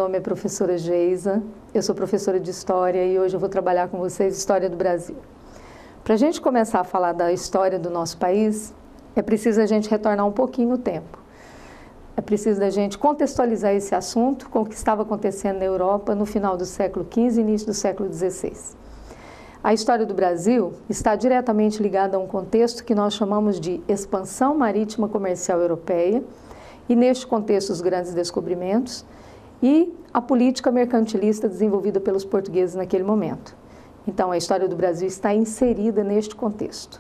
nome é professora Geisa, eu sou professora de História e hoje eu vou trabalhar com vocês História do Brasil. Para a gente começar a falar da história do nosso país, é preciso a gente retornar um pouquinho o tempo. É preciso a gente contextualizar esse assunto com o que estava acontecendo na Europa no final do século XV e início do século XVI. A história do Brasil está diretamente ligada a um contexto que nós chamamos de expansão marítima comercial europeia, e neste contexto os grandes descobrimentos e a política mercantilista desenvolvida pelos portugueses naquele momento. Então a história do Brasil está inserida neste contexto.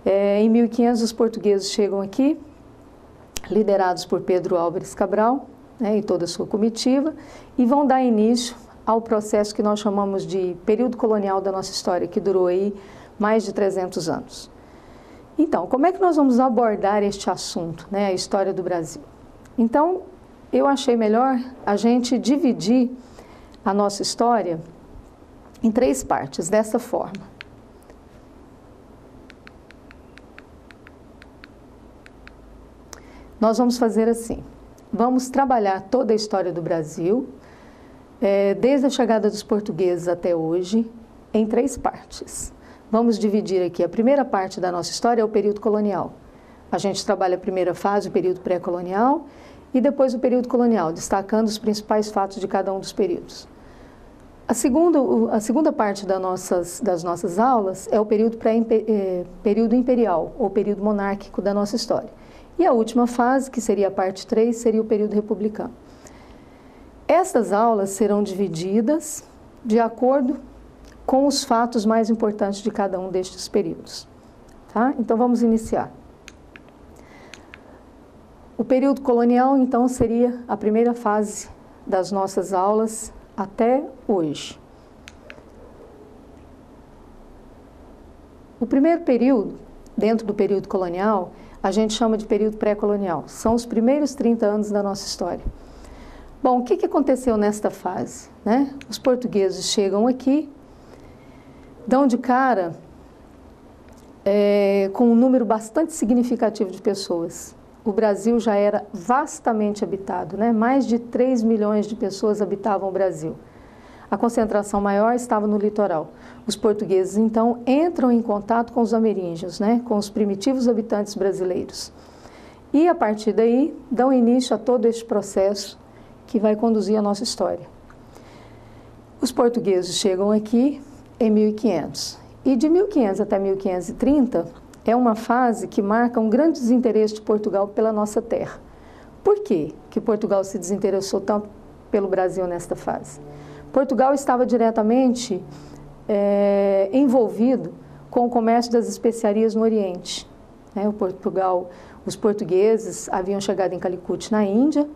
Em 1500 os portugueses chegam aqui, liderados por Pedro Álvares Cabral, e toda a sua comitiva, e vão dar início ao processo que nós chamamos de período colonial da nossa história, que durou aí mais de 300 anos. Então, como é que nós vamos abordar este assunto, a história do Brasil? Então, eu achei melhor a gente dividir a nossa história em 3 partes, dessa forma. Nós vamos fazer assim, vamos trabalhar toda a história do Brasil, desde a chegada dos portugueses até hoje, em 3 partes. Vamos dividir aqui, a primeira parte da nossa história é o período colonial. A gente trabalha a primeira fase, o período pré-colonial, e depois o período colonial, destacando os principais fatos de cada um dos períodos. A segunda parte das nossas aulas é o período imperial, ou período monárquico da nossa história. E a última fase, que seria a parte 3, seria o período republicano. Estas aulas serão divididas de acordo com os fatos mais importantes de cada um destes períodos. Tá? Então vamos iniciar. O período colonial, então, seria a primeira fase das nossas aulas até hoje. O primeiro período, dentro do período colonial, a gente chama de período pré-colonial. São os primeiros 30 anos da nossa história. Bom, o que aconteceu nesta fase? Os portugueses chegam aqui, dão de cara com um número bastante significativo de pessoas. O Brasil já era vastamente habitado, mais de 3 milhões de pessoas habitavam o Brasil. A concentração maior estava no litoral. Os portugueses, então, entram em contato com os ameríndios, com os primitivos habitantes brasileiros. E, a partir daí, dão início a todo este processo que vai conduzir a nossa história. Os portugueses chegam aqui em 1500. E de 1500 até 1530 é uma fase que marca um grande desinteresse de Portugal pela nossa terra. Por quê que Portugal se desinteressou tanto pelo Brasil nesta fase? Portugal estava diretamente envolvido com o comércio das especiarias no Oriente. Os portugueses haviam chegado em Calicut, na Índia,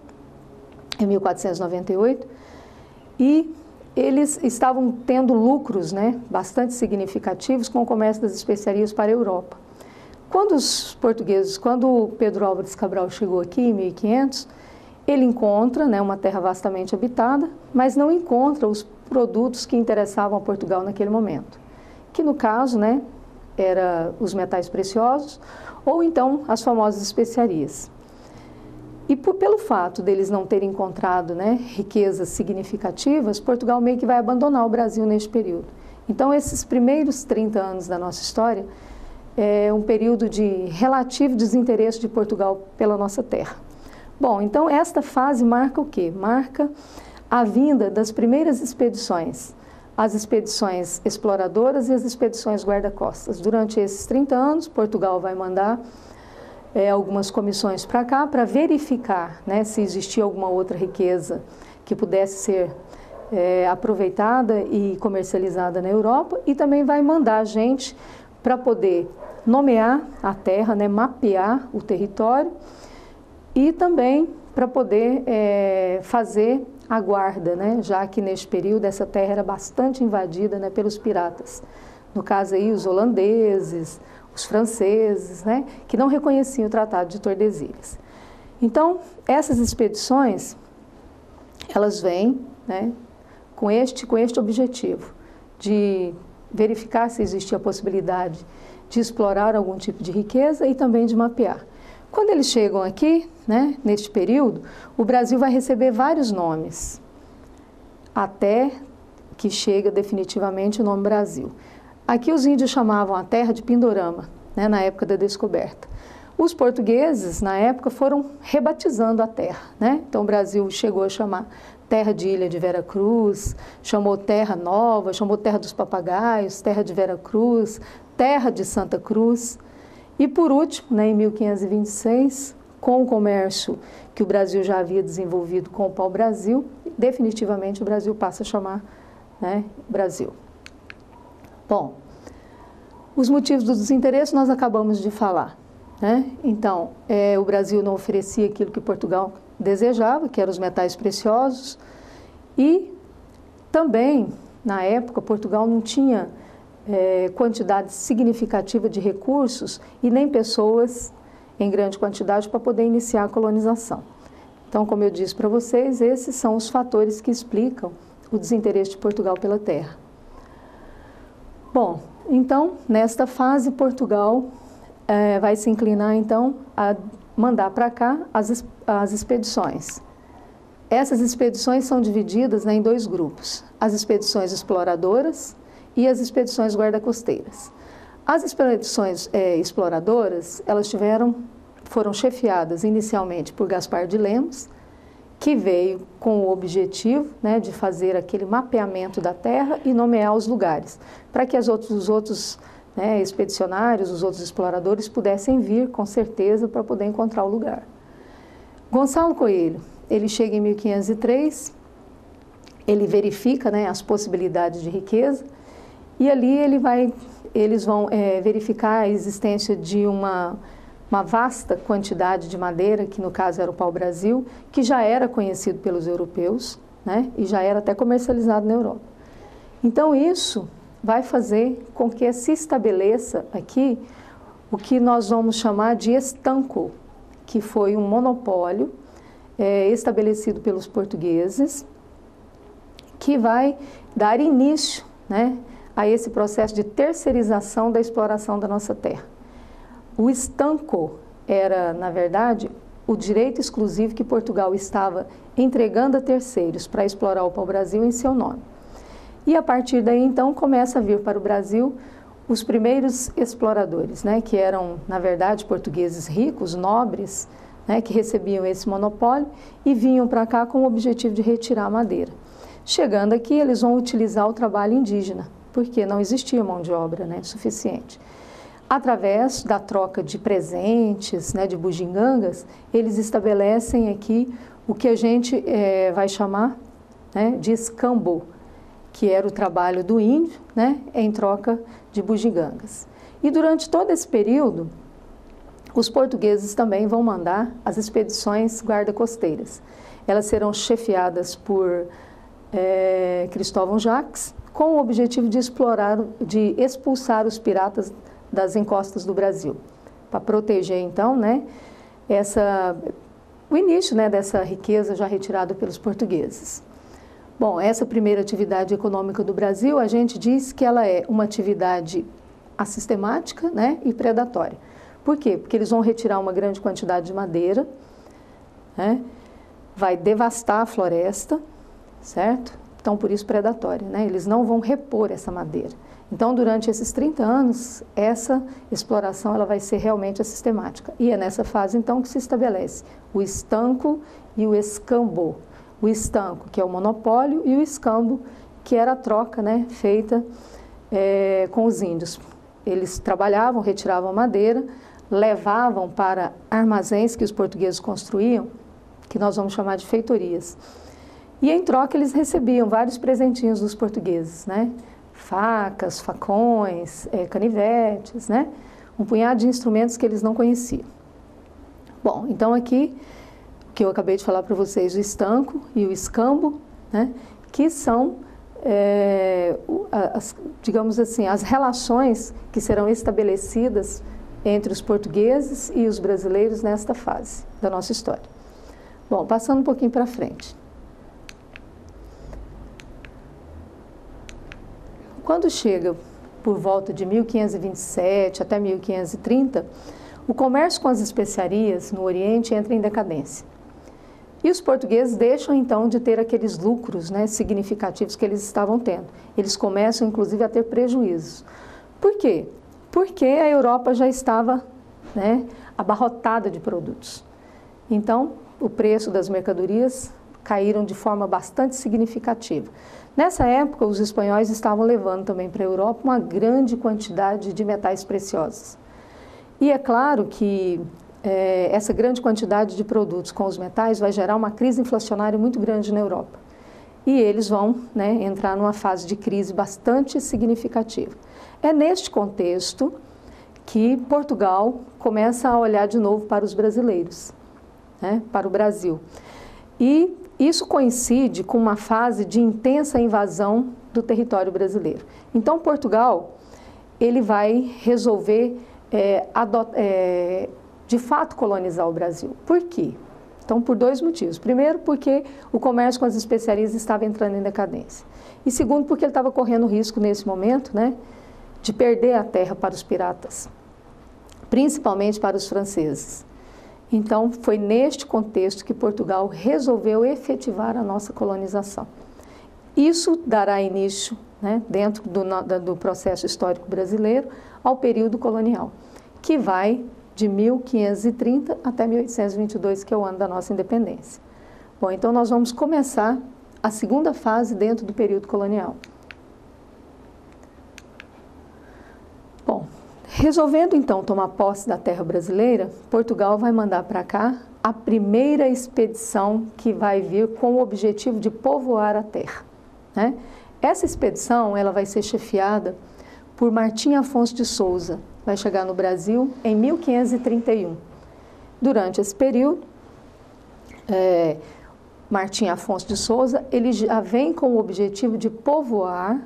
em 1498, e eles estavam tendo lucros bastante significativos com o comércio das especiarias para a Europa. Quando o Pedro Álvares Cabral chegou aqui em 1500, ele encontra uma terra vastamente habitada, mas não encontra os produtos que interessavam a Portugal naquele momento, que no caso eram os metais preciosos ou então as famosas especiarias. E pelo fato deles não terem encontrado riquezas significativas, Portugal meio que vai abandonar o Brasil neste período. Então esses primeiros 30 anos da nossa história é um período de relativo desinteresse de Portugal pela nossa terra. Bom, então esta fase marca o quê? Marca a vinda das primeiras expedições, as expedições exploradoras e as expedições guarda-costas. Durante esses 30 anos, Portugal vai mandar algumas comissões para cá para verificar se existia alguma outra riqueza que pudesse ser aproveitada e comercializada na Europa, e também vai mandar gente para poder nomear a terra, mapear o território, e também para poder fazer a guarda, já que neste período essa terra era bastante invadida pelos piratas. No caso aí os holandeses, os franceses, que não reconheciam o Tratado de Tordesilhas. Então, essas expedições, elas vêm com este objetivo de verificar se existia a possibilidade de explorar algum tipo de riqueza e também de mapear. Quando eles chegam aqui, neste período, o Brasil vai receber vários nomes. até que chega definitivamente o nome Brasil. Aqui os índios chamavam a terra de Pindorama, né, na época da descoberta. Os portugueses, na época, foram rebatizando a terra, né? Então o Brasil chegou a chamar terra de Ilha de Vera Cruz, chamou Terra Nova, chamou Terra dos Papagaios, Terra de Vera Cruz, Terra de Santa Cruz. E por último, né, em 1526, com o comércio que o Brasil já havia desenvolvido com o pau-brasil, definitivamente o Brasil passa a chamar, né, Brasil. Bom, os motivos do desinteresse nós acabamos de falar, né? Então, o Brasil não oferecia aquilo que Portugal desejava, que eram os metais preciosos, e também, na época, Portugal não tinha quantidade significativa de recursos e nem pessoas em grande quantidade para poder iniciar a colonização. Então, como eu disse para vocês, esses são os fatores que explicam o desinteresse de Portugal pela terra. Bom, então, nesta fase, Portugal vai se inclinar, então, a mandar para cá as expedições. Essas expedições são divididas, né, em dois grupos, as expedições exploradoras e as expedições guarda-costeiras. As expedições exploradoras, elas foram chefiadas inicialmente por Gaspar de Lemos, que veio com o objetivo, né, de fazer aquele mapeamento da terra e nomear os lugares, para que os outros né, expedicionários, os outros exploradores pudessem vir com certeza para poder encontrar o lugar. Gonçalo Coelho, ele chega em 1503, ele verifica, né, as possibilidades de riqueza e ali eles vão verificar a existência de uma vasta quantidade de madeira, que no caso era o pau-brasil, que já era conhecido pelos europeus, né, e já era até comercializado na Europa. Então isso vai fazer com que se estabeleça aqui o que nós vamos chamar de estanco, que foi um monopólio estabelecido pelos portugueses, que vai dar início, né, a esse processo de terceirização da exploração da nossa terra. O estanco era, na verdade, o direito exclusivo que Portugal estava entregando a terceiros para explorar o pau-brasil em seu nome. E a partir daí, então, começa a vir para o Brasil os primeiros exploradores, né, que eram, na verdade, portugueses ricos, nobres, né, que recebiam esse monopólio e vinham para cá com o objetivo de retirar a madeira. Chegando aqui, eles vão utilizar o trabalho indígena, porque não existia mão de obra, né, suficiente. Através da troca de presentes, né, de bugigangas, eles estabelecem aqui o que a gente vai chamar, né, de escambo, que era o trabalho do índio, né, em troca de bugigangas. E durante todo esse período, os portugueses também vão mandar as expedições guarda-costeiras. Elas serão chefiadas por Cristóvão Jacques, com o objetivo de expulsar os piratas das encostas do Brasil, para proteger, então, né, o início, né, dessa riqueza já retirada pelos portugueses. Bom, essa primeira atividade econômica do Brasil, a gente diz que ela é uma atividade assistemática, né, e predatória. Por quê? Porque eles vão retirar uma grande quantidade de madeira, né, vai devastar a floresta, certo? Então, por isso, predatória, né? Eles não vão repor essa madeira. Então, durante esses 30 anos, essa exploração ela vai ser realmente sistemática. E é nessa fase, então, que se estabelece o estanco e o escambo. O estanco, que é o monopólio, e o escambo, que era a troca, né, feita com os índios. Eles trabalhavam, retiravam a madeira, levavam para armazéns que os portugueses construíam, que nós vamos chamar de feitorias. E, em troca, eles recebiam vários presentinhos dos portugueses, né? Facas, facões, canivetes, né? Um punhado de instrumentos que eles não conheciam. Bom, então aqui, que eu acabei de falar para vocês, o estanco e o escambo, né? Que são, digamos assim, as relações que serão estabelecidas entre os portugueses e os brasileiros nesta fase da nossa história. Bom, passando um pouquinho para frente. Quando chega por volta de 1527 até 1530, o comércio com as especiarias no Oriente entra em decadência. E os portugueses deixam então de ter aqueles lucros, né, significativos que eles estavam tendo. Eles começam inclusive a ter prejuízos. Por quê? Porque a Europa já estava, né, abarrotada de produtos. Então, o preço das mercadorias caíram de forma bastante significativa. Nessa época, os espanhóis estavam levando também para a Europa uma grande quantidade de metais preciosos. E é claro que essa grande quantidade de produtos com os metais vai gerar uma crise inflacionária muito grande na Europa. E eles vão, né, entrar numa fase de crise bastante significativa. É neste contexto que Portugal começa a olhar de novo para os brasileiros, né, para o Brasil. E isso coincide com uma fase de intensa invasão do território brasileiro. Então, Portugal, ele vai resolver de fato colonizar o Brasil. Por quê? Então, por dois motivos. Primeiro, porque o comércio com as especiarias estava entrando em decadência. E segundo, porque ele estava correndo risco nesse momento, né, de perder a terra para os piratas, principalmente para os franceses. Então, foi neste contexto que Portugal resolveu efetivar a nossa colonização. Isso dará início, né, dentro do processo histórico brasileiro, ao período colonial, que vai de 1530 até 1822, que é o ano da nossa independência. Bom, então nós vamos começar a segunda fase dentro do período colonial. Bom, resolvendo então tomar posse da terra brasileira, Portugal vai mandar para cá a primeira expedição que vai vir com o objetivo de povoar a terra, né? Essa expedição ela vai ser chefiada por Martim Afonso de Souza, vai chegar no Brasil em 1531. Durante esse período, Martim Afonso de Souza, ele já vem com o objetivo de povoar,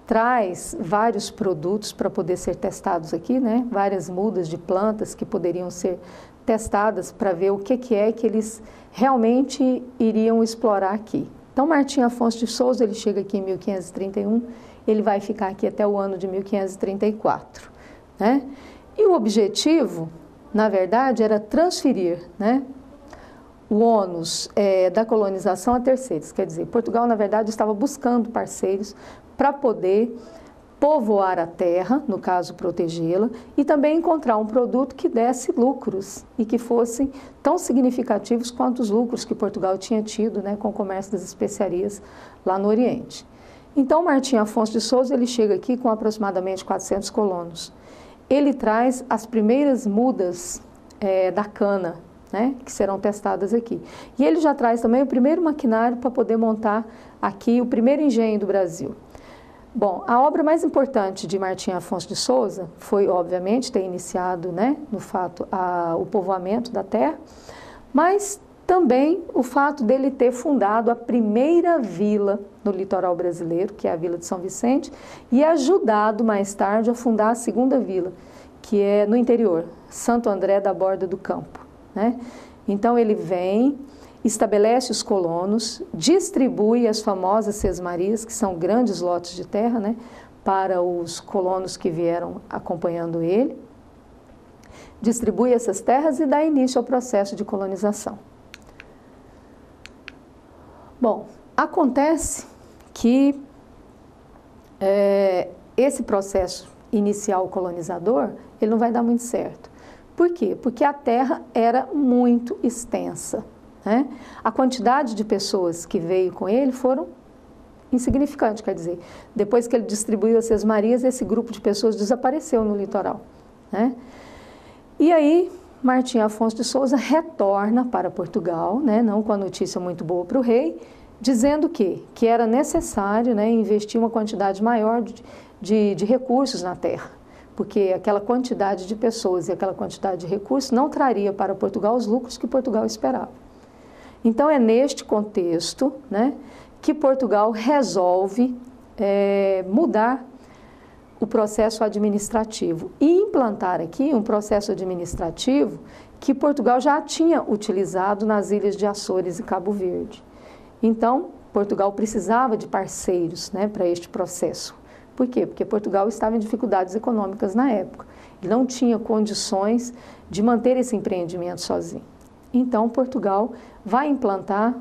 traz vários produtos para poder ser testados aqui, né? Várias mudas de plantas que poderiam ser testadas para ver o que é que eles realmente iriam explorar aqui. Então, Martim Afonso de Souza, ele chega aqui em 1531, ele vai ficar aqui até o ano de 1534, né? E o objetivo, na verdade, era transferir, né, o ônus da colonização a terceiros. Quer dizer, Portugal, na verdade, estava buscando parceiros para poder povoar a terra, no caso, protegê-la, e também encontrar um produto que desse lucros e que fossem tão significativos quanto os lucros que Portugal tinha tido, né, com o comércio das especiarias lá no Oriente. Então, Martim Afonso de Souza, ele chega aqui com aproximadamente 400 colonos. Ele traz as primeiras mudas da cana, né, que serão testadas aqui. E ele já traz também o primeiro maquinário para poder montar aqui o primeiro engenho do Brasil. Bom, a obra mais importante de Martim Afonso de Souza foi, obviamente, ter iniciado, né, no fato, o povoamento da terra, mas também o fato dele ter fundado a primeira vila no litoral brasileiro, que é a Vila de São Vicente, e ajudado mais tarde a fundar a segunda vila, que é no interior, Santo André da Borda do Campo, né? Então ele vem, estabelece os colonos, distribui as famosas sesmarias, que são grandes lotes de terra, né, para os colonos que vieram acompanhando ele, distribui essas terras e dá início ao processo de colonização. Bom, acontece que esse processo inicial colonizador, ele não vai dar muito certo. Por quê? Porque a terra era muito extensa, né? A quantidade de pessoas que veio com ele foram insignificantes, quer dizer, depois que ele distribuiu as sesmarias, esse grupo de pessoas desapareceu no litoral, né? E aí, Martim Afonso de Souza retorna para Portugal, né, não com a notícia muito boa para o rei, dizendo que era necessário, né, investir uma quantidade maior de recursos na terra, porque aquela quantidade de pessoas e aquela quantidade de recursos não traria para Portugal os lucros que Portugal esperava. Então, é neste contexto, né, que Portugal resolve mudar o processo administrativo e implantar aqui um processo administrativo que Portugal já tinha utilizado nas ilhas de Açores e Cabo Verde. Então, Portugal precisava de parceiros, né, para este processo. Por quê? Porque Portugal estava em dificuldades econômicas na época e não tinha condições de manter esse empreendimento sozinho. então Portugal vai implantar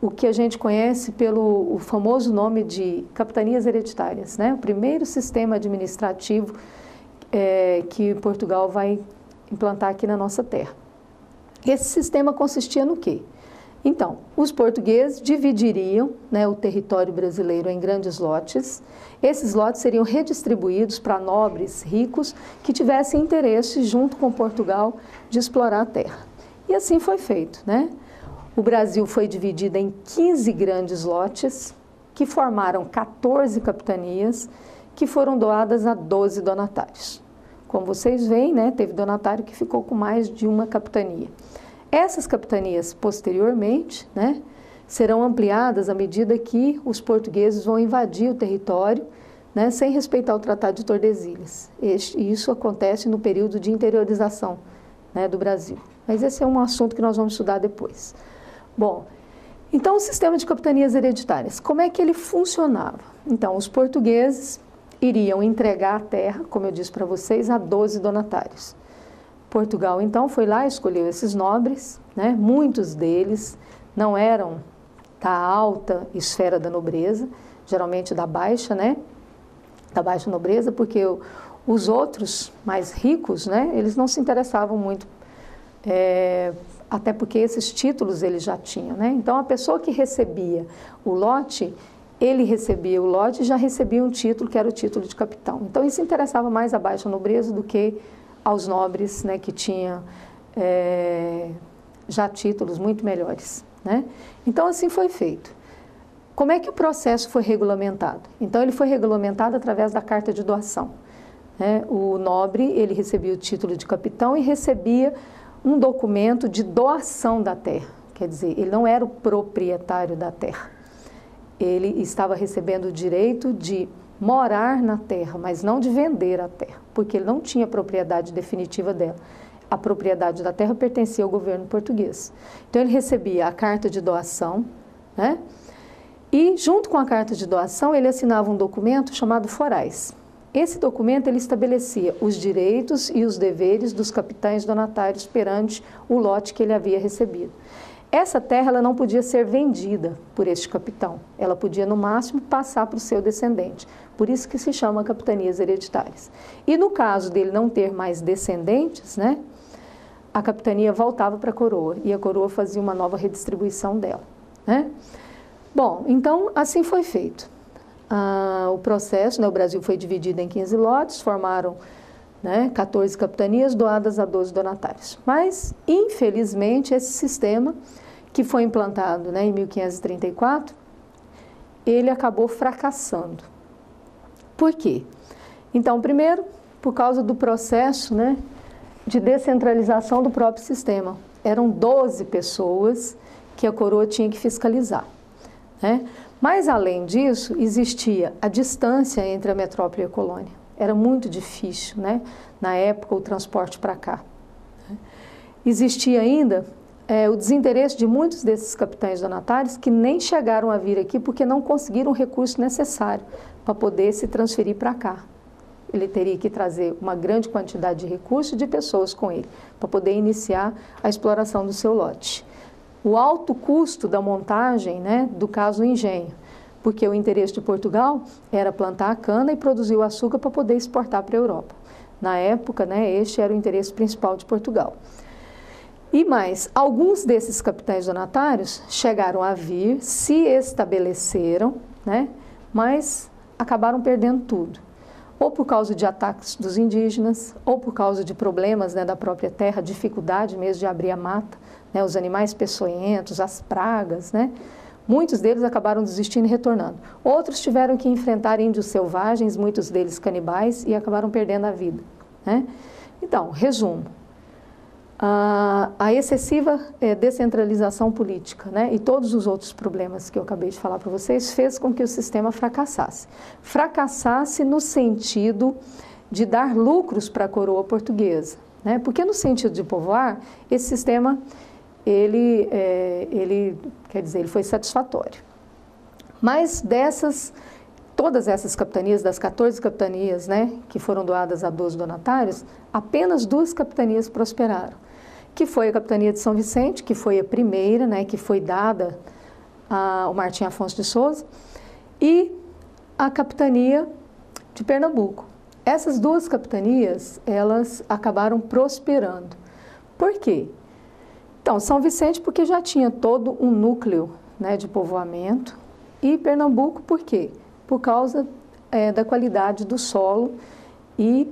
o que a gente conhece pelo o famoso nome de capitanias hereditárias, né? O primeiro sistema administrativo que Portugal vai implantar aqui na nossa terra. Esse sistema consistia no quê? Então, os portugueses dividiriam, né, o território brasileiro em grandes lotes. Esses lotes seriam redistribuídos para nobres ricos que tivessem interesse, junto com Portugal, de explorar a terra. E assim foi feito, né? O Brasil foi dividido em 15 grandes lotes, que formaram 14 capitanias, que foram doadas a 12 donatários. Como vocês veem, né, teve donatário que ficou com mais de uma capitania. Essas capitanias, posteriormente, né, serão ampliadas à medida que os portugueses vão invadir o território, né, sem respeitar o Tratado de Tordesilhas. Isso acontece no período de interiorização, né, do Brasil. Mas esse é um assunto que nós vamos estudar depois. Bom, então o sistema de capitanias hereditárias, como é que ele funcionava? Então, os portugueses iriam entregar a terra, como eu disse para vocês, a 12 donatários. Portugal, então, foi lá e escolheu esses nobres, né? Muitos deles não eram da alta esfera da nobreza, geralmente da baixa, né? Da baixa nobreza, porque os outros mais ricos, né? Eles não se interessavam muito, até porque esses títulos eles já tinham, né? Então, a pessoa que recebia o lote, ele recebia o lote e já recebia um título, que era o título de capitão. Então, isso interessava mais à baixa nobreza do que aos nobres, né, que tinham já títulos muito melhores, né? Então, assim foi feito. Como é que o processo foi regulamentado? Então, ele foi regulamentado através da carta de doação, né? O nobre, ele recebia o título de capitão e recebia um documento de doação da terra. Quer dizer, ele não era o proprietário da terra. Ele estava recebendo o direito de morar na terra, mas não de vender a terra, porque ele não tinha propriedade definitiva dela. A propriedade da terra pertencia ao governo português. Então, ele recebia a carta de doação, né? E, junto com a carta de doação, ele assinava um documento chamado forais. Esse documento, ele estabelecia os direitos e os deveres dos capitães donatários perante o lote que ele havia recebido. Essa terra ela não podia ser vendida por este capitão, ela podia, no máximo, passar para o seu descendente. Por isso que se chama capitanias hereditárias. E no caso dele não ter mais descendentes, né, a capitania voltava para a coroa e a coroa fazia uma nova redistribuição dela, né? Bom, então assim foi feito. O processo, né, o Brasil foi dividido em 15 lotes, formaram, né, 14 capitanias doadas a 12 donatários. Mas, infelizmente, esse sistema que foi implantado, né, em 1534, ele acabou fracassando. Por quê? Então, primeiro, por causa do processo, né, de descentralização do próprio sistema. Eram 12 pessoas que a coroa tinha que fiscalizar, né? Mas, além disso, existia a distância entre a metrópole e a colônia. Era muito difícil, né, na época, o transporte para cá. Existia ainda o desinteresse de muitos desses capitães donatários que nem chegaram a vir aqui porque não conseguiram o recurso necessário para poder se transferir para cá. Ele teria que trazer uma grande quantidade de recursos e de pessoas com ele, para poder iniciar a exploração do seu lote. O alto custo da montagem, né, do caso do engenho, porque o interesse de Portugal era plantar a cana e produzir o açúcar para poder exportar para a Europa. Na época, né, este era o interesse principal de Portugal. E mais, alguns desses capitães donatários chegaram a vir, se estabeleceram, né, mas acabaram perdendo tudo. Ou por causa de ataques dos indígenas, ou por causa de problemas, né, da própria terra, dificuldade mesmo de abrir a mata, né, os animais peçonhentos, as pragas, né? Muitos deles acabaram desistindo e retornando. Outros tiveram que enfrentar índios selvagens, muitos deles canibais, e acabaram perdendo a vida, né? Então, resumo. A excessiva descentralização política, né, e todos os outros problemas que eu acabei de falar para vocês fez com que o sistema fracassasse. Fracassasse no sentido de dar lucros para a coroa portuguesa, né, porque no sentido de povoar, esse sistema ele foi satisfatório. Mas todas essas capitanias, das 14 capitanias, né, que foram doadas a 12 donatários, apenas 2 capitanias prosperaram, que foi a capitania de São Vicente, que foi a primeira, né, que foi dada ao Martim Afonso de Souza, e a capitania de Pernambuco. Essas duas capitanias, elas acabaram prosperando. Por quê? Então, São Vicente porque já tinha todo um núcleo, né, de povoamento, e Pernambuco por quê? Por causa da qualidade do solo e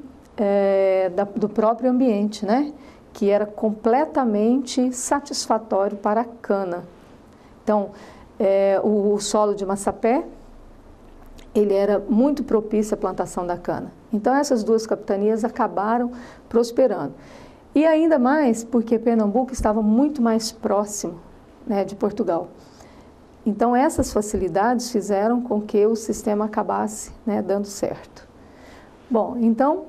do próprio ambiente, né, que era completamente satisfatório para a cana. Então, o solo de Massapé, ele era muito propício à plantação da cana. Então, essas duas capitanias acabaram prosperando. E ainda mais porque Pernambuco estava muito mais próximo, né, de Portugal. Então, essas facilidades fizeram com que o sistema acabasse, né, dando certo. Bom, então,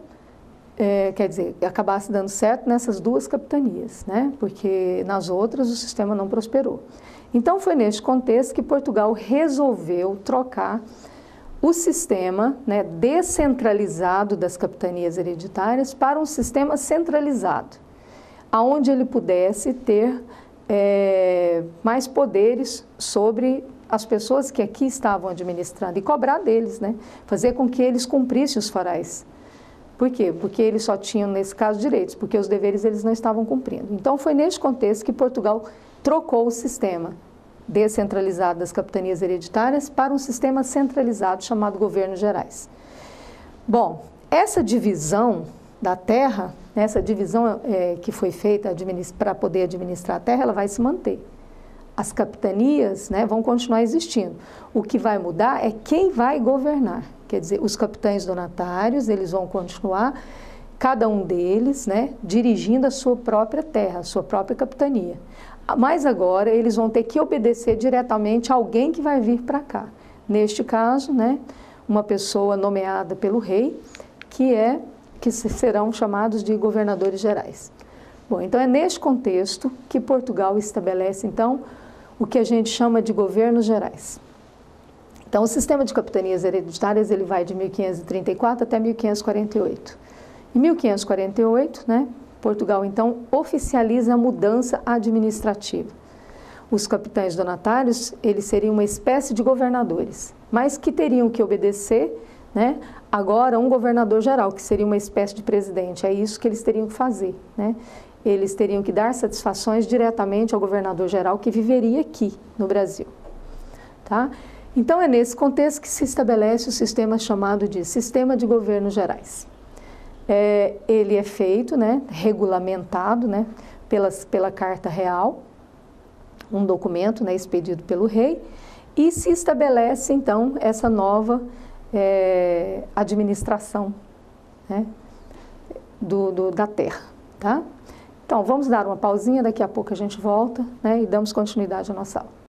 quer dizer, acabasse dando certo nessas duas capitanias, né, porque nas outras o sistema não prosperou. Então, foi neste contexto que Portugal resolveu trocar o sistema, né, descentralizado das capitanias hereditárias para um sistema centralizado, onde ele pudesse ter mais poderes sobre as pessoas que aqui estavam administrando e cobrar deles, né, fazer com que eles cumprissem os farais. Por quê? Porque eles só tinham, nesse caso, direitos, porque os deveres eles não estavam cumprindo. Então, foi neste contexto que Portugal trocou o sistema descentralizado das capitanias hereditárias para um sistema centralizado chamado governos gerais. Bom, essa divisão da terra, essa divisão que foi feita para poder administrar a terra, ela vai se manter. As capitanias, né, vão continuar existindo. O que vai mudar é quem vai governar. Quer dizer, os capitães donatários, eles vão continuar, cada um deles, né, dirigindo a sua própria terra, a sua própria capitania. Mas agora eles vão ter que obedecer diretamente a alguém que vai vir para cá. Neste caso, né, uma pessoa nomeada pelo rei, que serão chamados de governadores gerais. Bom, então é neste contexto que Portugal estabelece, então, o que a gente chama de governos gerais. Então, o sistema de capitanias hereditárias, ele vai de 1534 até 1548. Em 1548, né, Portugal, então, oficializa a mudança administrativa. Os capitães donatários, eles seriam uma espécie de governadores, mas que teriam que obedecer, né, agora um governador geral, que seria uma espécie de presidente. É isso que eles teriam que fazer, né? Eles teriam que dar satisfações diretamente ao governador geral que viveria aqui no Brasil, tá? Então, é nesse contexto que se estabelece o sistema chamado de Sistema de Governos Gerais. Ele é feito, né, regulamentado, né, pela Carta Real, um documento, né, expedido pelo rei, e se estabelece, então, essa nova administração, né, da terra, tá? Então, vamos dar uma pausinha, daqui a pouco a gente volta, né, e damos continuidade à nossa aula.